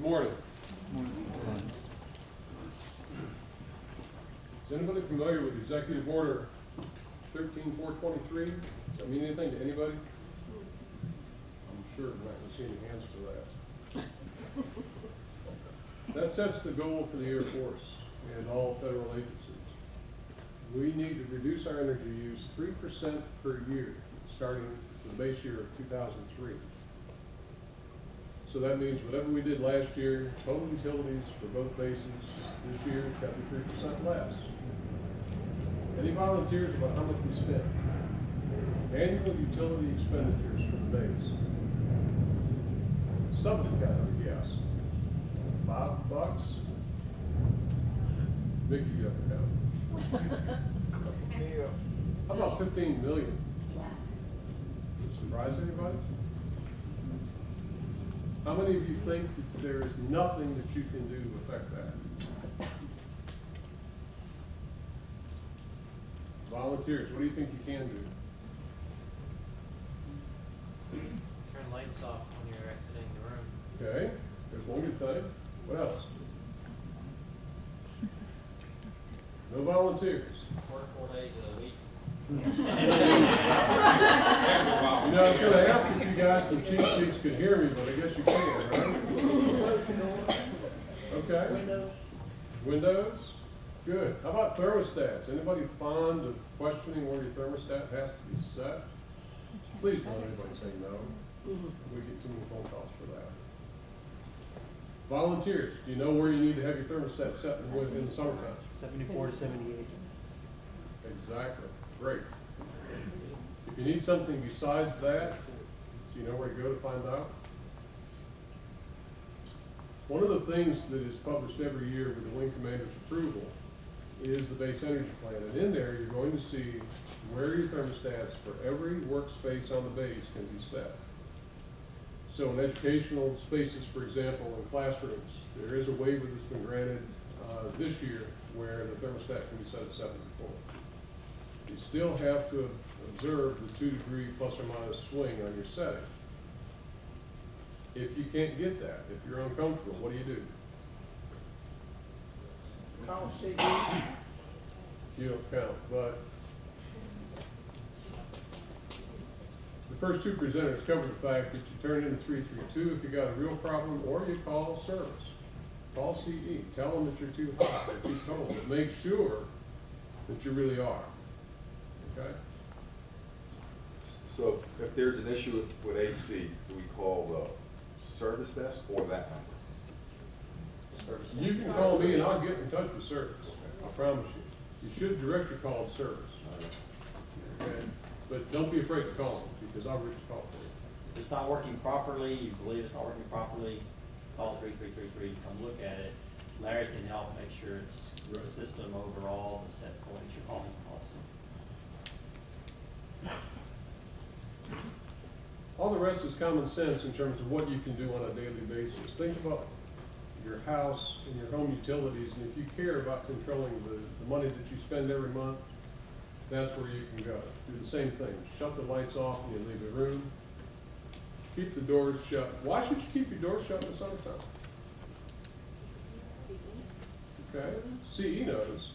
morning. Is anybody familiar with Executive Order 13423? Does that mean anything to anybody? I'm sure I'm not going to see any hands for that. That sets the goal for the Air Force and all federal agencies. We need to reduce our energy use 3% per year, starting the base year of 2003. So that means whatever we did last year, total utilities for both bases, this year it's got to be 3% less. Any volunteers about how much we spend? Annual utility expenditures for the base. Somebody got to guess. $5? Mickey, you have to count. How about 15 million? Does it surprise anybody? How many of you think that there is nothing that you can do to affect that? Volunteers, what do you think you can do? Turn lights off when you're exiting the room. Okay, there's one good thing. What else? No volunteers. Work 4 days a week. You know, I was going to ask if you guys from Cheap Seats could hear me, but I guess you can, right? Okay. Windows? Good. How about thermostats? Anybody fond of questioning where your thermostat has to be set? Please don't anybody say no. We get too many phone calls for that. Volunteers, do you know where you need to have your thermostat set in the summertime? 74 to 78. Exactly. Great. If you need something besides that, so you know where to go to find out. One of the things that is published every year with the Wing Commander's approval is the base energy plan. And in there, you're going to see where your thermostats for every workspace on the base can be set. So in educational spaces, for example, in classrooms, there is a waiver that's been granted this year where the thermostat can be set at 74. You still have to observe the 2 degree plus or minus swing on your setting. If you can't get that, if you're uncomfortable, what do? Call CD. You don't count, but the first 2 presenters cover the fact that you turn into 332 if you got a real problem, or you call service. Call CE. Tell them that you're too hot or too cold, but make sure that you really are. Okay? So if there's an issue with AC, do we call the service desk or that number? You can call me and I'll get in touch with service. I promise you. You should direct your call to service. Okay? But don't be afraid to call them because I'll reach the call for you. If it's not working properly, you believe it's not working properly, call 3333, come look at it. Larry can help make sure it's the system overall, the set points you're calling also. All the rest is common sense in terms of what you can do on a daily basis. Think about your house and your home utilities, and if you care about controlling the money that you spend every month, that's where you can go. Do the same thing. Shut the lights off when you leave the room. Keep the doors shut. Why should you keep your doors shut in the summertime? Okay? CE knows.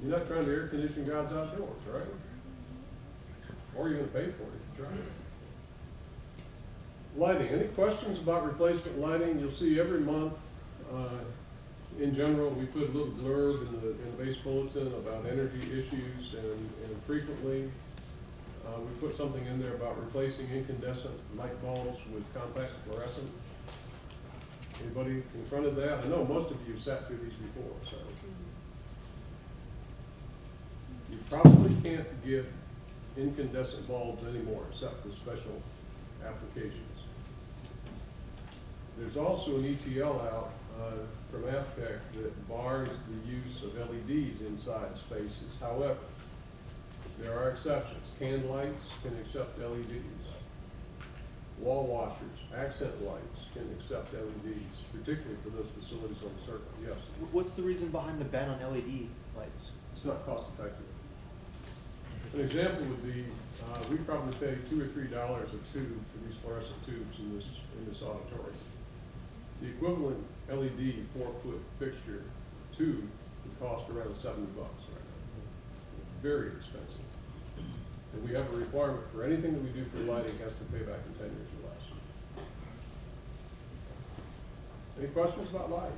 You're not trying to air condition God's outdoors, right? Or you're going to pay for it if you try. Lighting. Any questions about replacement lighting? You'll see every month, in general, we put a little blurb in the base bulletin about energy issues, and frequently we put something in there about replacing incandescent light bulbs with compact fluorescent. Anybody confronted that? I know most of you have sat through these before, so. You probably can't get incandescent bulbs anymore except for special applications. There's also an ETL out from AFTEC that bars the use of LEDs inside spaces. However, there are exceptions. Can lights can accept LEDs. Wall washers, accent lights can accept LEDs, particularly for those facilities on the circle. Yes, What's the reason behind the ban on LED lights? it's not cost effective. An example would be, we probably pay $2 or $3 a tube for these fluorescent tubes in this auditorium. The equivalent LED 4-foot fixture tube would cost around $70 right now. Very expensive. And we have a requirement for anything that we do for lighting has to pay back in 10 years or less. Any questions about lighting?